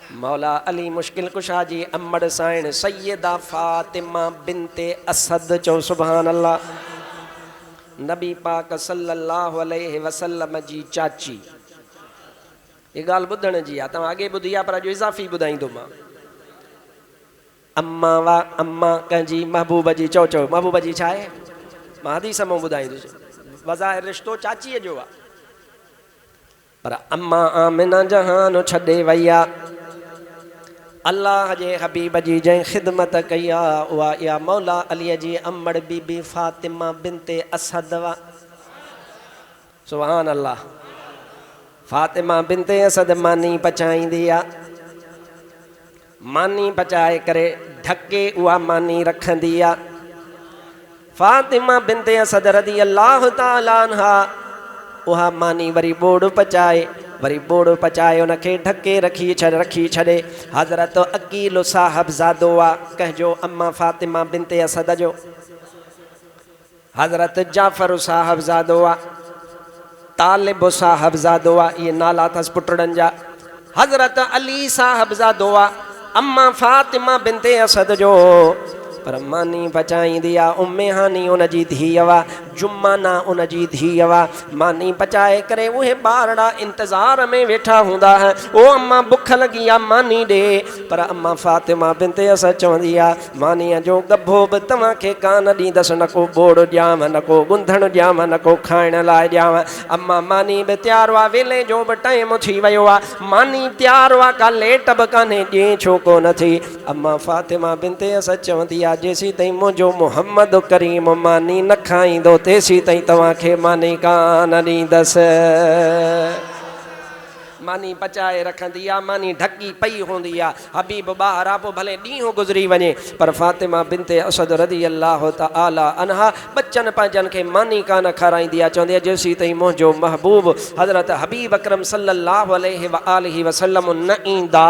मौला अली मुश्किल कुशा जी अम्मड़ साइण सैयदा फातिमा बिनते असद चो सुभान अल्लाह। नबी पाक सल्लल्लाहु अलैहि वसल्लम जी चाची। ये गाल बुधण जी आहे, तव्हां अॻे ॿुधी आहे पर अॼु इज़ाफ़ी ॿुधाईंदुमि। अम्मा वा अम्मा कंहिंजी महबूब जी चओ चओ महबूब जी छा आहे? मां हदीस मां ॿुधाईंदुसि। वज़ाहिर रिश्तो चाचीअ जो आहे, पर अम्मा आमिना जहान छॾे वई आहे। अल्लाह जे हबीब जी जंहिं ख़िदमत कई आहे उहा इहा मौला अलीअ जी अम्मड़ बीबी फातिमा बिनते असद वा। सुभान अल्लाह। फातिमा बिनते असद मानी पचाईंदी आहे। मानी पचाए करे ढके उहा मानी रखंदी आहे। फातिमा बिनते असद रज़ी अल्लाह ताला अन्हा उहा मानी वरी बोड़ पचाए, वरी बोड़ पचाए उनखे ढके रखी छॾे। हज़रत अकील साहबज़ादो आहे कंहिंजो, अम्मा फातिमा बिनते असद जो। हज़रत जाफ़र साहबज़ादो आहे, तालिब साहबज़ादो आहे, इहे नाला अथसि पुटड़नि जा। हज़रत अली साहबज़ादो आहे अम्मा फातिमा बिनते असद जो। पर मानी पचाईंदी आहे उम्मे हानी उन जी धीअ वा, जुम्माना उन जी धीअ वा। मानी पचाए करे उहे ॿारड़ा इंतज़ार में वेठा हूंदा है। ओ अम्मा बुख लगी आहे मानी ॾे। पर अम्मा फातिमा बिनते असद चवंदी आहे मानीअ जो गभो बि तव्हांखे कान ॾींदसि, न को बोड़ ॾियांव, न को गुंधण ॾियांव, न को खाइण लाइ ॾियांव। अम्मा मानी बि तयारु आहे, वेले जो बि टाइम थी वियो आहे, मानी तयारु आहे, का लेट बि कान्हे, ॾींहुं छो कोन थी। अम्मा फातिमा बिनते असद चवंदी आहे जेसी ताईं मुंहिंजो मुहम्मद करीम मानी न खाईंदो तेसी ताईं तव्हांखे मानी कान ॾींदसि। मानी पचाए रखंदी आहे, मानी ढकी पई हूंदी आहे। हबीब ॿाहिरि आहे, पोइ भले ॾींहुं गुज़री वञे, पर फातिमा बिनते असद रज़ी अल्लाह तआला अन्हा बच्चन पंहिंजनि खे मानी कान खाराईंदी आहे। चवंदी आहे जेसी ताईं मुंहिंजो महबूब हज़रत हबीब अकरम सल्लल्लाहु अलैहि वआलिहि वसल्लम न ईंदा,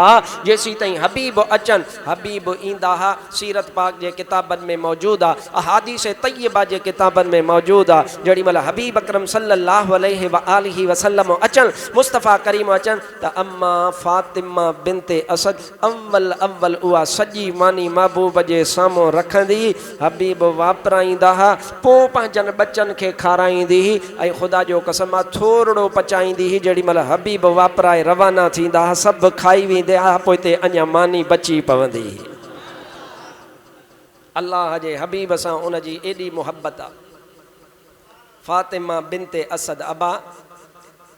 जेसी ताईं हबीब अचनि। हबीब ईंदा हा, सीरत पाक जे किताबनि में मौजूदु आहे, अहादीस तय्यबा जे किताबनि में मौजूदु आहे। जेॾी महिल हबीब अकरम सल्लल्लाहु अलैहि वआलिहि वसल्लम अचनि, मुस्तफ़ा करीम अचनि, त अम्मा फातिमा बिनते असद अव्वल उहा सॼी मानी महबूब जे साम्हूं रखंदी, हबीब वापराईंदा हा, पोइ पंहिंजनि बच्चनि खे खाराईंदी हुई। ऐं ख़ुदा जो कसम आहे थोरो पचाईंदी हुई। जेॾी महिल हबीब वापराए रवाना थींदा हा, सभु खाई वेंदा हा, पोइ हिते अञा मानी बची पवंदी हुई। अल्लाह जे हबीब सां उनजी एॾी मुहबत आहे। फातिमा बिनते असद अबा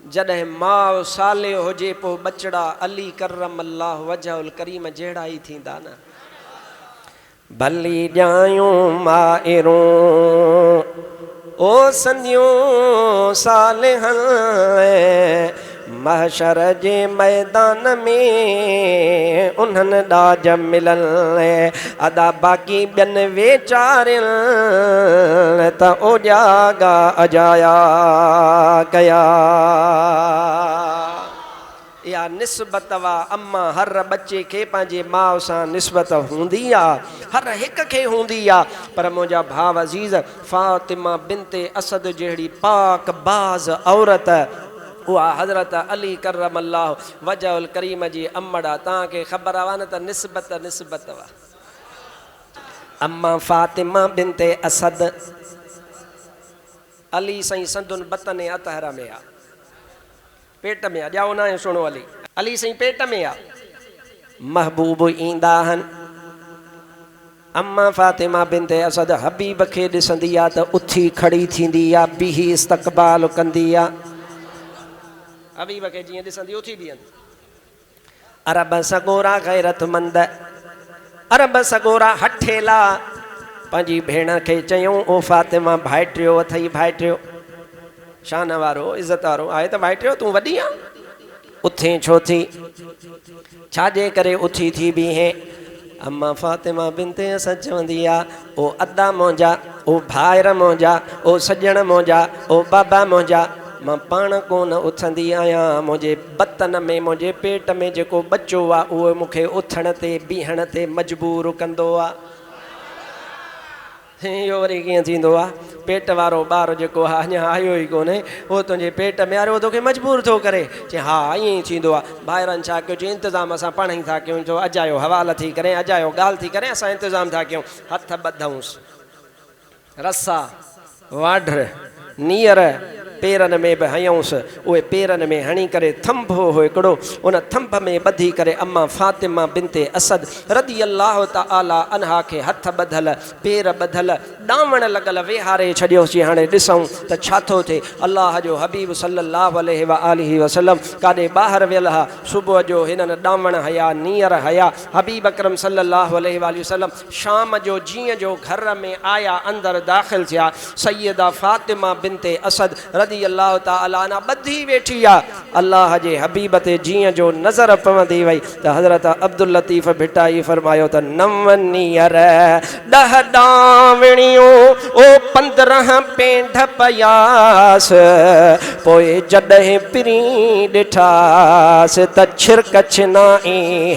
जॾहिं माउ साले हुजे, पोइ बचड़ा अली करम अल्लाह वजहुल करीम जहिड़ा ई थींदा न। भली ॼायूं माइरूं ओ संदियूं सालिहन, महशर जे मैदान में उन्हनि ॾाज मिलन, अदा बाक़ी ॿियनि वेचारियल त ओॼागा अजाया कया। इहा निस्बत वा। अम्मा हर बच्चे खे पंहिंजे माउ सां निस्बत हूंदी आहे, हर हिक खे हूंदी आहे। पर मुंहिंजा भाउ अज़ीज़, फातिमा बिनते असद जहिड़ी पाक बाज़ औरत उहा हज़रत अली करम अल्लाह वजहुल करीम जी अम्मड़ आहे। तव्हांखे ख़बर आहे न त निस्बत वा। अम्मा फातिमा बिनते असद अली साईं संदुन बतन अतहर में आहे, पेट में आहे। ॼाओ न सुणो, अली साईं पेट में आहे। महबूब ईंदा आहिनि, अम्मा फातिमा बिनते असद हबीब खे ॾिसंदी आहे त उथी खड़ी थींदी आहे, बीही इस्तक़बाल कंदी आहे। हबीब खे जीअं ॾिसंदी उथी बीहंदी। अरब सगोरा गैरतमंद, अरब सगोरा हठेला पंहिंजी भेण खे चयूं, ओ फातिमा भाइटियो अथई, भाइटियो शान वारो इज़त वारो आहे त भाइटियो तूं वॾी आहे, उथे छो थी, छाजे करे उथी थी बीहे। अम्मा फातिमा बिनते असद चवंदी आहे ओ अदा मुंहिंजा, ओ भाइर मुंहिंजा, ओ सॼण मुंहिंजा, ओ बाबा मुंहिंजा, मां पाण कोन उथंदी आहियां। मुंहिंजे बतन में, मुंहिंजे पेट में जेको बच्चो आहे उहो मूंखे उथण ते बीहण ते मजबूर कंदो आहे। इहो वरी कीअं थींदो आहे, पेट वारो ॿारु जेको आहे अञा आयो ई कोन्हे, उहो तुंहिंजे पेट में वारो तोखे मजबूर थो करे, चए हा ईअं ई थींदो आहे। ॿाहिरनि छा कयो, चई इंतिज़ाम असां पाण ई था कयूं, जो अॼु आयो हवाल थी करे, अॼु आयो ॻाल्हि थी करे, असां इंतिज़ाम था कयूं। हथ ॿधऊंसि, रसा वाढर नीअर पेरनि में बि हयऊंसि, उहे पेरनि में हणी करे थंभ हो हिकिड़ो, उन थंभ में ॿधी करे अम्मा फातिमा बिनते असद रदी अल्लाह तआला अन्हा खे हथ ॿधल पेर ॿधल ॾावण लॻल वेहारे छॾियोसीं। हाणे ॾिसूं त छा थो थिए। अल्लाह जो हबीब सल्लल्लाहु अलैहि वआलिहि वसल्लम काॾे ॿाहिरि वियल हा, सुबुह जो हिननि ॾावण हया नीअर हया। हबीब अकरम सल्लल्लाहु अलैहि वसल्लम शाम जो जीअं जो घर में आया, अंदरि दाख़िल थिया, सैयदा फातिमा बिनते असद रदी अल्लाह तआला अन्हा ॿधी वेठी आहे। अल्लाह जे हबीब ते जीअं जो नज़र पवंदी वई त हज़रत अब्दुल लतीफ़ भिटाई फरमायो त 9 नीअर 10 ॾावणियूं ओ 15 पेंढ पयास, पोइ जॾहिं पिरी ॾिठास त छिरकछ न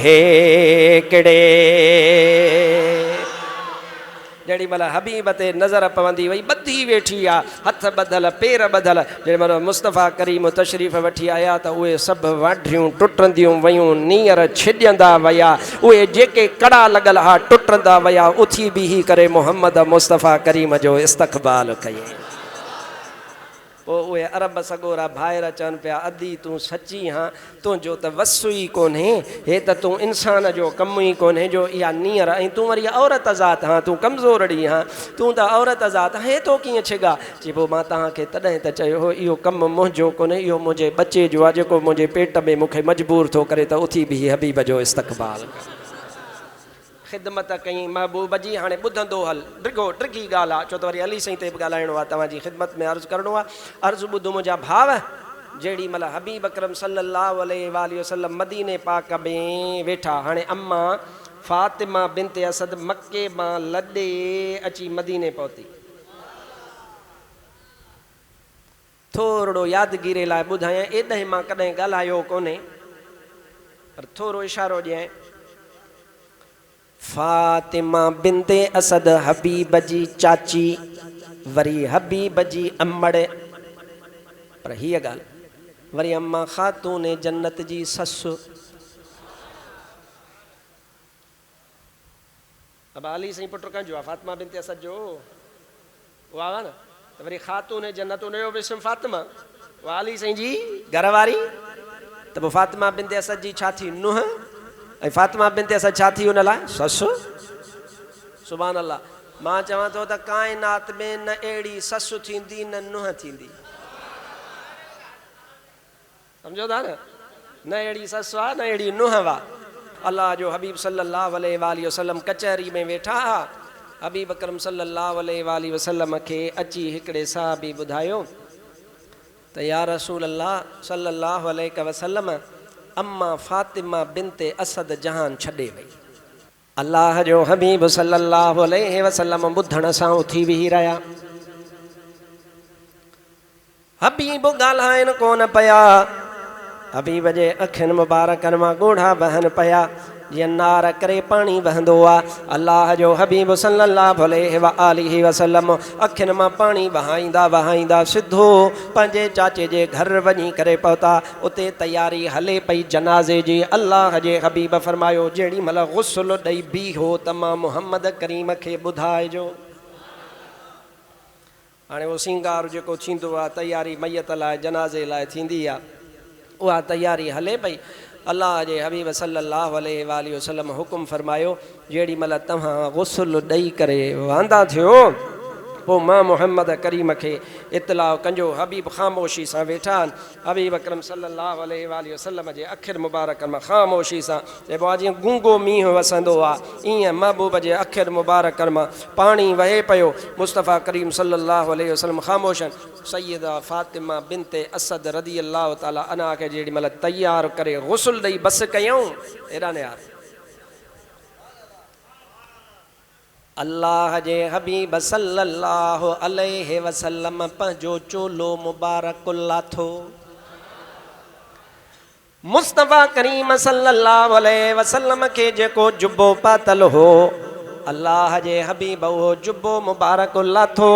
हेकिड़े। जेॾी महिल हबीब ते नज़र पवंदी वई, ॿधी वेठी आहे, हथ ॿधल पेर ॿधल। जेॾी महिल मुस्तफ़ा करीम तशरीफ़ वठी आया त उहे सभु वाढियूं टुटंदियूं वयूं, नीअर छिॼंदा विया, उहे जेके कड़ा लॻल हा टुटंदा विया, उथी बीही करे मोहम्मद मुस्तफ़ा करीम जो इस्तक़बाल कई। पोइ उहे अरब सॻोरा भाइर चवनि पिया, अदी तूं सची हाँ, तुंहिंजो त वसु ई कोन्हे, हे त तूं इंसान जो कमु ई कोन्हे जो इहा नीअर, ऐं तूं वरी औरत ज़ात हाँ, तूं कमज़ोरड़ी हाँ, तूं त औरत ज़ात, हे तो कीअं छिगा। चई पोइ मां तव्हांखे तॾहिं त चयो हो, इहो कमु मुंहिंजो कोन्हे, इहो मुंहिंजे बचे जो आहे, जेको मुंहिंजे पेट में मूंखे मजबूर थो करे त उथी बीही हबीब जो इस्तक़बाल ख़िदमत कई महबूब जी। हाणे ॿुधंदो हल, डिघी ॻाल्हि आहे, छो त वरी अली साईं ते बि ॻाल्हाइणो आहे, तव्हांजी ख़िदमत में अर्ज़ु करिणो आहे। अर्ज़ु ॿुधो मुंहिंजा भाव, जेॾी महिल हबीब अकरम सल्लल्लाहु अलैहि वसल्लम मदीने पाक में वेठा, हाणे अम्मा फातिमा बिनते असद मके मां लॾे अची मदीने पहुती। थोरो यादगिरी लाइ ॿुधायां, एॾे मां कॾहिं ॻाल्हायो कोन्हे, पर थोरो इशारो ॾियां। फातिमा बिनते असद हबीब जी चाची, वरी हबीब जी अम्मड़, पर हीअ ॻाल्हि वरी अम्मा ख़ातून जन्नत जी ससु। अब अली साईं पुट कंहिंजो आहे, फातिमा बिनते असद जो, वाह वाह न, त वरी ख़ातून जन्नत, उनजो बि इस्म फातिमा, वाह अली साईं जी घरवारी, त पोइ फातिमा बिनते असद जी छा थी, नुंहुं, ऐं फातिमा बिनते असद छा थी उन लाइ, ससु। सुभान अल्लाह। मां चवां थो त काइनात में न अहिड़ी ससु थींदी न नुंहुं थींदी, सम्झो था न, न अहिड़ी ससु आहे न अहिड़ी नुंहुं आहे। अल्लाह जो हबीब सल्लल्लाहु अलैहि वसल्लम कचहरी में वेठा हा, हबीब अकरम सल्लल्लाहु अलैहि वसल्लम खे अची हिकिड़े साहबी ॿुधायो त या रसूल अल्लाह सल्लल्लाहु अलैहि वसल्लम, अम्मा फातिमा बिनते असद जहान छॾे वई। अल्लाह जो हबीब सल्लल्लाहु अलैहि वसल्लम ॿुधण सां उथी बीही रहिया। हबीब ॻाल्हाइनि कोन पिया, हबीब जे अखियुनि मुबारकनि मां ॻोढ़ा वहनि पिया, जीअं नार करे पाणी वहंदो आहे। अल्लाह जो हबीब सल्लल्लाहु अलैहि वसल्लम अखियुनि मां पाणी वहाईंदा वहाईंदा सिधो पंहिंजे चाचे जे घर वञी करे पहुता। उते तयारी हले पई जनाज़े जी। अल्लाह जे हबीब फरमायो, जेॾी महिल गुस्ल ॾेई बीहो त मां मुहम्मद करीम खे ॿुधाइजो। हाणे उहो सिंगार जेको थींदो आहे, तयारी मैयत लाइ जनाज़े लाइ थींदी आहे, उहा तयारी हले पई। अल्लाह जे हबीब सल्लल्लाहु अलैहि वसल्लम हुकुम फरमायो, जेॾी महिल तव्हां गुस्ल ॾेई करे वांदा थियो, पोइ मां मुहम्मद करीम खे इतलाउ कजो। हबीब ख़ामोशी सां वेठा आहिनि। हबीब अकरम सल्लल्लाहु अलैहि वसल्लम जे अखियुनि मुबारकनि मां ख़ामोशी सां, चइबो आहे जीअं गूंगो मींहुं वसंदो आहे, ईअं महबूब जे अखियुनि मुबारकनि मां पाणी वहे पियो। मुस्तफ़ा करीम सल्लल्लाहु अलैहि वसल्लम ख़ामोश आहिनि। सैयदा फातिमा बिनते असद रदी अल्लाह ताला अन्हा खे जेॾी महिल तयारु करे गुस्ल ॾेई बस कयऊं, हेॾा न यार, अल्लाह जे हबीब सल्लल्लाहु अलैहि वसल्लम पंहिंजो चोलो मुबारक लाथो। मुस्तफ़ा करीम सल्लल्लाहु अलैहि वसल्लम खे जेको जुब्बो पातल हो, अल्लाह जे हबीब वो जुब्बो मुबारक लाथो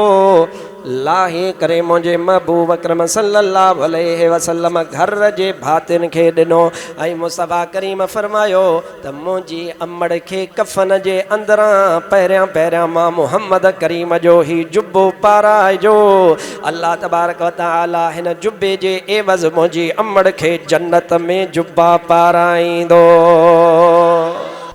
लाहे करे मुझे महबूब अकरम सल्लल्लाहु अलैहि वसल्लम घर जे भातिन खे दिनो ऐं मुस्तफ़ा करीम फरमायो त मुंहिंजी अमड़ खे कफन जे अंदरां पहिरियां मां मुहम्मद करीम जो ही जुब्बो पाराइजो। अल्लाह तबारक व तआला हिन जुब्बे जे एवज़ मुंहिंजी अमड़ खे जन्नत में जुब्बा पाराईंदो।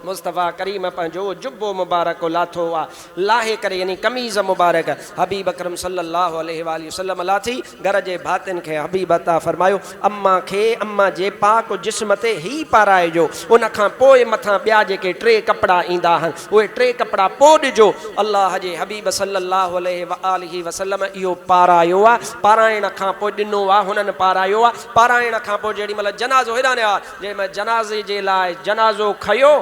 मुस्तफ़ा करीम पंहिंजो जुब्बो मुबारक लाथो आहे लाहे करे यानी कमीज़ मुबारक हबीब अकरम सल्लल्लाहु अलैहि वसल्लम लाथी घर जे भातिन खे हबीब अता फरमायो अम्मा खे अम्मा जे पाक जिस्म ते ही पाराइजो उन खां पोइ मथां ॿिया जेके टे कपिड़ा ईंदा आहिनि उहे टे कपिड़ा पोइ ॾिजो। अल्लाह जे हबीब सल्लल्लाहु अलैहि वसल्लम इहो पारायो आहे पाराइण खां पोइ ॾिनो आहे हुननि पारायो आहे पाराइण खां पोइ जेॾी महिल जनाज़ो हेॾां आहे जंहिं महिल जनाज़े जे लाइ जनाज़ो खयो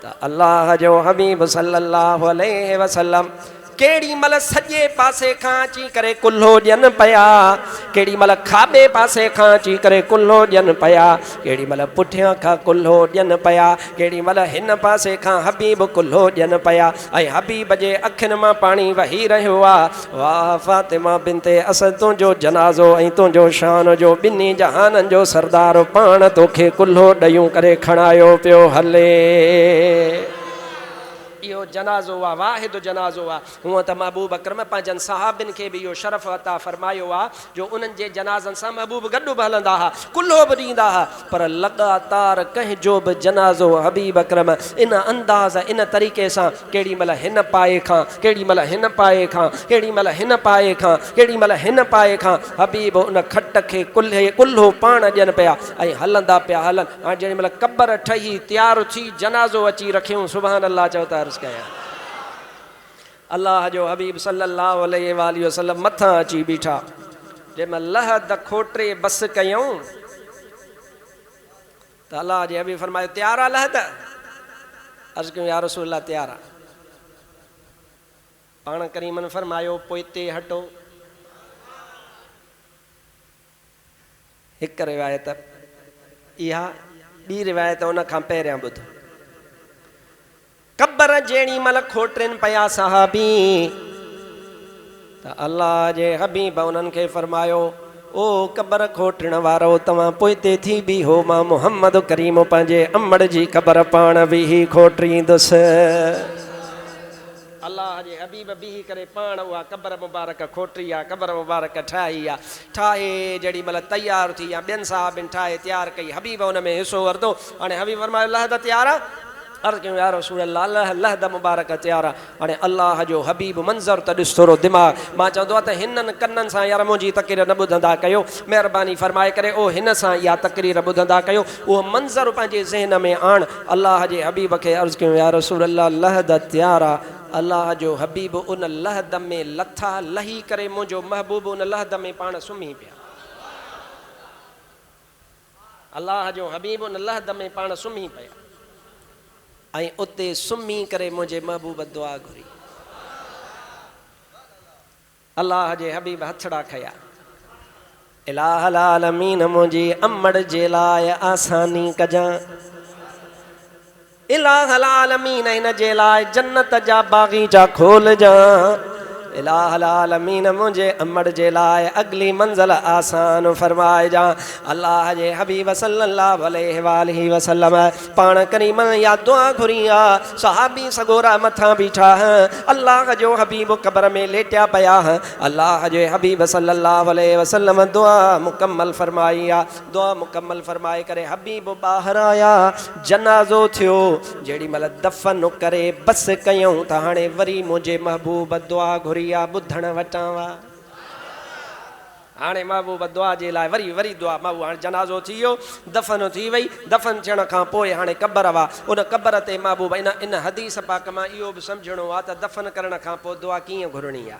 त अल्लाह जो हबीब सल्लल्लाहु अलैहि वसल्लम केड़ी मल सजे पासे खां अची करे कुल्हो ॾियनि पिया केड़ी मल खाॿे पासे खां अची करे कुल्हो ॾियनि पिया केड़ी मल पुठियां खां कुल्हो ॾियनि पिया केड़ी मल हिन पासे खां हबीब कुल्हो ॾियनि पिया ऐं हबीब जे अखियुनि मां पाणी वही रहियो आहे। वाह फातिमा बिनते असद तुंहिंजो जनाज़ो ऐं तुंहिंजो शान जो ॿिन्ही जहाननि जो सरदार पाण तोखे कुल्हो ॾयूं करे खणायो पियो हले। इहो जनाज़ो आहे वाहिद जनाज़ो आहे हूअं त महबूब अकरम पंहिंजनि सहाबिन खे बि इहो शरफ़ अता फरमायो आहे जो उन्हनि जे जनाज़नि सां महबूब गॾु बि हलंदा हुआ कुल्हो बि ॾींदा हुआ पर लॻातार कंहिंजो बि जनाज़ो हबीब अकरम इन अंदाज़ इन तरीक़े सां केॾी महिल हिन पाए खां केॾी महिल हिन पाए खां केॾी महिल हिन पाए खां केॾी महिल हिन पाए खां हबीब उन खट खे कुल्हो पाण ॾियनि पिया ऐं हलंदा पिया हलनि। हाणे जेॾी महिल क़बर ठही तयारु थी जनाज़ो अची रखियूं सुभान अल्लाह चओ त अल्लाह जो हबीब सल्लल्लाहु अलैहि वसल्लम मथां अची बीठा जंहिंमहिल लहद खोटे बस कयूं त अल्लाह जे हबीब फरमायो तयार आहे लहद अर्ज़ कयूं या रसूल अल्लाह तयार आहे पाण करीमन फरमायो पोइते हटो। हिकु रिवायत इहा ॿी रिवायत उन खां पहिरियां ॿुधो कब्र जेड़ी मल खोटरन पया सहाबी त अल्लाह जे हबीब उन्हनि खे फरमायो ओ कब्र खोटण वारो तव्हां पोइते थी बि हो मां मुहम्मद करीम पंहिंजे अमड़ जी क़बर पाण बि खोटींदुसि। अल्लाह जे हबीब बीही करे पाण उहा क़बर मुबारक खोटी आहे क़बर मुबारक ठाही आहे ठाहे जेॾी महिल तयारु थी या ॿियनि साहिबनि ठाहे तयारु कई हबीब हुन में हिसो वरितो। हाणे हबीब फरमायो लहद तयारु आहे अर्ज़ कयूं या रसूल अल्लाह लहद मुबारक तयार आहे। हाणे अल्लाह जो हबीब मंज़र त ॾिस थोरो दिमाग़ मां चवंदो आहे त हिननि कननि सां यार मुंहिंजी तक़रीर न ॿुधंदा कयो महिरबानी फरमाए करे ओ हिन सां इहा तक़रीर ॿुधंदा कयो उहो मंज़र पंहिंजे ज़हन में आण। अल्लाह जे हबीब खे अर्ज़ कयूं या रसूल अल्लाह लहद तयार आहे। अल्लाह जो हबीब उन लहद में लथा लही करे मुंहिंजो महबूब उन लहद में पाण सुम्ही पिया। अल्लाह जो हबीब उन लहद में पाण सुम्ही पिया ऐं उते सुम्ही करे मुंहिंजे महबूब दुआ घुरी। अल्लाह जे हबीब हथड़ा खया इलाहल आलमीन मुंहिंजी अमड़ जे लाइ आसानी कजां इलाहल आलमीन इन जे लाइ जन्नत जा बागीचा खोलजां इलाहल आलमीन मुंहिंजे अमड़ जे लाइ अगली मंज़िल आसान फरमाइजां। अल्लाह जे हबीब सल्लल्लाहु अलैहि वसल्लम पाण करीम या दुआ घुरी आहे सहाबी सगोरा मथां बीठा अल्लाह जो हबीब क़बर में लेटिया पिया अल्लाह जे हबीब सल्लल्लाहु अलैहि वसल्लम दुआ मुकम्मल फरमाई आहे। दुआ मुकम्मल फरमाए करे हबीब ॿाहिरि आया जनाज़ो थियो जेॾी महिल दफ़न करे बस कयूं त हाणे वरी मुंहिंजे महबूब दुआ घुरी बुधण वटावा हाणे महबूब दुआ जे लाइ वरी वरी दुआ महबूब हाणे जनाज़ो थी वियो दफ़न थी वई दफ़न थियण खां पोइ हाणे क़बर आहे उन क़बर ते महबूब इन हदीस पाक मां इहो बि सम्झणो आहे त दफ़न करण खां पोइ दुआ कीअं घुरणी आहे।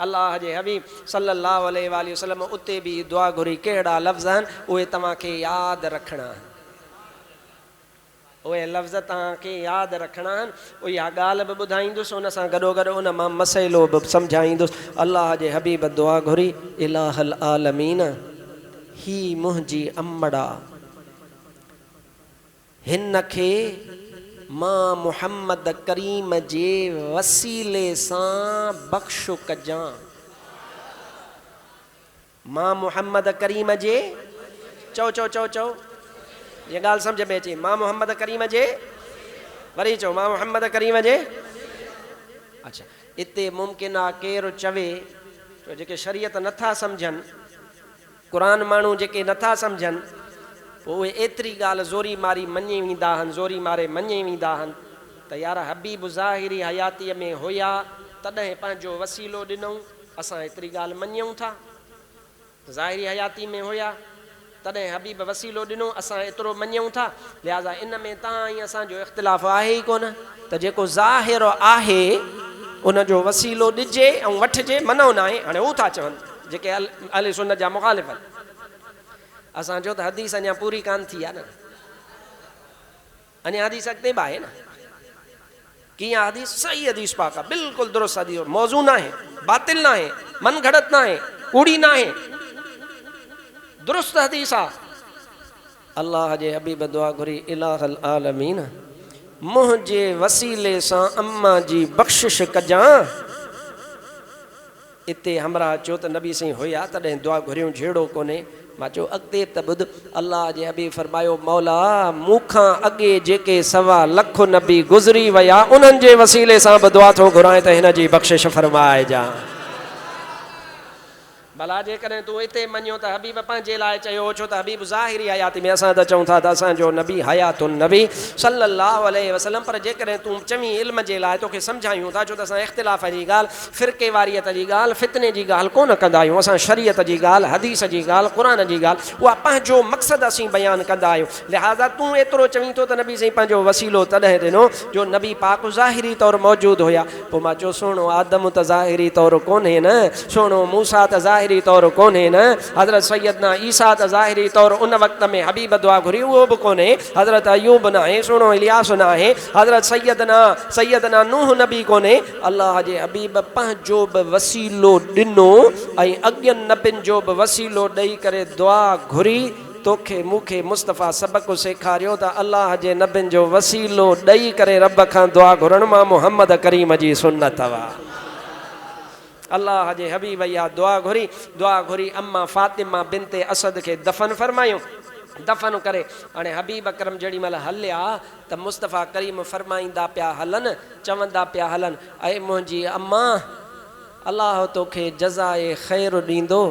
अल्लाह जे हबीब सल्लल्लाहु अलैहि वसल्लम उते बि दुआ घुरी कहिड़ा लफ़्ज़ आहिनि उहे तव्हांखे यादि रखणा आहिनि उहे लफ़्ज़ तव्हांखे यादि रखणा आहिनि इहा ॻाल्हि बि ॿुधाईंदुसि उन सां गॾोगॾु उन मां मसइलो बि सम्झाईंदुसि। अल्लाह जे हबीब दुआ घुरी इलाहल आलमीन ही मुंहिंजी अमड़ा हिन खे मां मुहम्मद करीम जे वसीले सां बख़्श कजां। मां मुहम्मद करीम जे चओ चओ चओ चओ ये ॻाल्हि सम्झ में अचे। मां मुहम्मद करीम जे वरी चओ मां मुहम्मद करीम जे। अच्छा इते मुमकिन आहे केरु चवे तो जेके शरीयत नथा सम्झनि, क़ुरान माण्हू जेके नथा सम्झनि, पोइ उहे एतिरी ॻाल्हि ज़ोरी मारी मञी वेंदा आहिनि, ज़ोरी मारे मञी वेंदा आहिनि त यार हबीब ज़ाहिरी हयातीअ में हुया तॾहिं पंहिंजो वसीलो ॾिनऊं, असां एतिरी ॻाल्हि मञूं था। ज़ाहिरी हयाती में हुया तॾहिं हबीब वसीलो ॾिनो, असां एतिरो मञूं था। लिहाज़ा इन में तव्हां ऐं असांजो इख़्तिलाफ़ आहे ई कोन त जेको ज़ाहिर आहे उनजो वसीलो ॾिजे ऐं वठिजे, मनो न आहे। हाणे हू था चवनि जेके अहले सुन्नत जा मुख़ालिफ़ आहिनि। असां चयो त हदीस अञा पूरी कान थी आहे न, अञा हदीस अॻिते बि आहे न। कीअं हदीस? सही हदीस पाक आहे, बिल्कुलु दुरुस्त हदीस, मौज़ू न आहे, बातिल न आहे, मन घड़त न आहे, कूड़ी न आहे, दुरुस्त हदीस आहे। अल्लाह जे हबीब दुआ घुरी, इलाहल आलमीन मुंहिंजे वसीले सां अम्मा जी बख़्शिश कजां। इते हमरा चयो त नबी साईं हुया तॾहिं दुआ घुरियूं, जहिड़ो कोन्हे। मां चयो अॻिते त ॿुध, अल्लाह जे हबीब फरमायो, मौला मूंखां अॻे जेके 1.25 लख नबी गुज़री विया उन्हनि जे वसीले सां बि दुआ थो घुराए त हिन जी बख़्शिश फरमाइजां। भला जेकॾहिं तूं हिते मञियो त हबीब पंहिंजे लाइ चयो, छो त हबीब ज़ाहिरी हयाती में, असां त चऊं था त असांजो नबी हयातुन नबी सल्लल्लाहु अलैहि वसल्लम। पर जेकॾहिं तूं चवीं इल्म जे लाइ, तोखे सम्झायूं था, छो त असां इख़्तिलाफ़ जी ॻाल्हि, फ़िरके वारियत जी ॻाल्हि, फितने जी ॻाल्हि कोन कंदा आहियूं। असां शरीयत जी ॻाल्हि, हदीस जी ॻाल्हि, क़ुरान जी ॻाल्हि, उहा पंहिंजो मक़सदु असीं बयानु कंदा आहियूं। लिहाज़ा तूं एतिरो चवीं थो त नबी साईं पंहिंजो वसीलो तॾहिं ॾिनो जो नबी पाक ज़ाहिरी तौरु मौजूदु हुया। पोइ मां चयो सुहिणो आदम त ज़ाहिरी तौरु कोन्हे न, सुहिणो मूसा त ज़ाहिरी तौरु कोन्हे न, हज़रत सैयदना ईसा त ज़ाहिरी तौरु उन वक़्त में हबीब दुआ घुरी उहो बि कोन्हे, हज़रत अयूब न आहे, सुहिणो इलियास न आहे, हज़रत सैयदना नूह नबी कोन्हे। अल्लाह जे हबीब पंहिंजो बि वसीलो ॾिनो ऐं अॻियनि नबियुनि जो बि वसीलो ॾेई करे दुआ घुरी। तोखे मूंखे मुस्तफ़ा सबक़ु सेखारियो त अल्लाह जे नबियुनि जो वसीलो ॾेई करे रब खां दुआ घुरण मां मुहम्मद करीम जी सुन्नत हुआ। अल्लाह जे हबीब या दुआ घुरी अम्मा फातिमा बिनते असद खे दफ़न फरमायूं। दफ़न करे हाणे हबीब अकरम जेॾी महिल हलिया त मुस्तफ़ा करीम फरमाईंदा पिया हलनि, चवंदा पिया हलनि, ऐं मुंहिंजी अम्मा अल्लाह तोखे जज़ाए ख़ैरु ॾींदो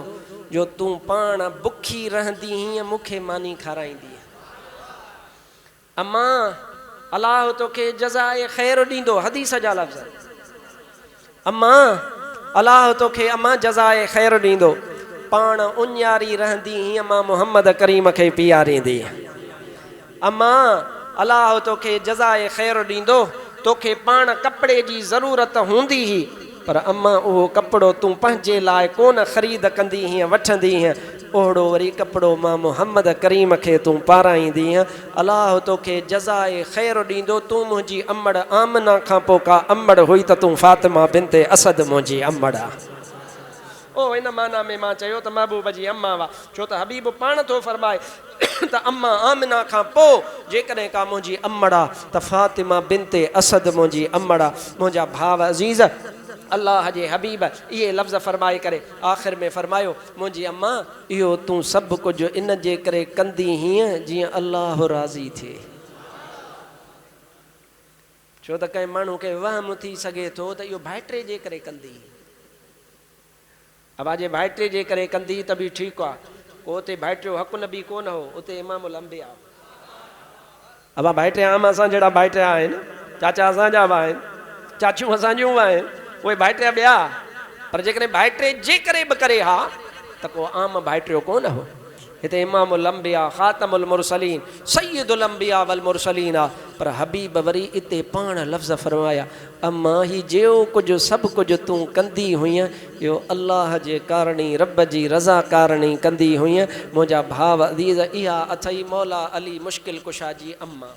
जो तूं पाण बुखी रहंदी हीअं मूंखे मानी खाराईंदी। अम्मा अल्लाह तोखे जज़ाए ख़ैरु ॾींदो, हदीस जा लफ़्ज़। अम्मा अल्लाह तोखे अम्मा जज़ाए ख़ैरु ॾींदो, पाण उञारी रहंदी हीअं मां मुहम्मद करीम खे पीआरींदी। अम्मा अल्लाह तोखे जज़ाए ख़ैरु ॾींदो, तोखे पाण कपिड़े जी ज़रूरत हूंदी हुई, पर अम्मा उहो कपिड़ो तूं पंहिंजे लाइ कोन ख़रीद कंदी हीअं वठंदी हीअं, ओहिड़ो वरी कपिड़ो मां मुहम्मद करीम खे तूं पाराईंदी। अल्लाह तोखे जज़ाए ख़ैरु ॾींदो, तूं मुंहिंजी अमड़ आमना खां पोइ का अमड़ हुई त तूं फातिमा बिनते असद मुंहिंजी अमड़ आहे। ओ इन माना में मां चयो त महबूब जी अम्मा हुआ, छो त हबीब पाण थो फरमाए त अम्मा आमिना खां पोइ जेकॾहिं का मुंहिंजी अमड़ आहे त फातिमा बिनते असद मुंहिंजी अमड़ आहे। मुंहिंजा भाउ अज़ीज़, अल्लाह जे हबीब इहे लफ़्ज़ फरमाए करे आख़िर में फरमायो, मुंहिंजी अम्मा इहो तूं सभु कुझु इन जे करे कंदी हीअं जीअं अल्लाह राज़ी थिए। छो त कंहिं माण्हू खे वहम थी सघे थो त इहो भाइटे जे करे कंदी, अबा जे भाइटे जे करे कंदी त बि ठीकु आहे, को उते भाइटियो हक़ न बि कोन हो, उते इमामुल अंबिया। अबा भाइटे आम असां जहिड़ा भाइटे आहिनि, चाचा असांजा बि आहिनि, चाचियूं असांजियूं बि आहिनि, उहे भाइटिया ॿिया, पर जेकॾहिं भाइटे जे करे बि करे हा त को आम भाइटियो कोन हो। हिते इमामुल अंबिया ख़ातमुल मुरसलीन सय्यदुल अंबिया वल मुरसलीन आहे, पर हबीब वरी इते पाण लफ़्ज़ फरमाया, अम्मा ही जो कुझु सभु कुझु तूं कंदी हुईं इहो अल्लाह जे कारणी, रब जी रज़ा कारणी कंदी हुईं। मुंहिंजा भाउ अज़ीज़, इहा अथई मौला अली मुश्किल कुशा जी अम्मा।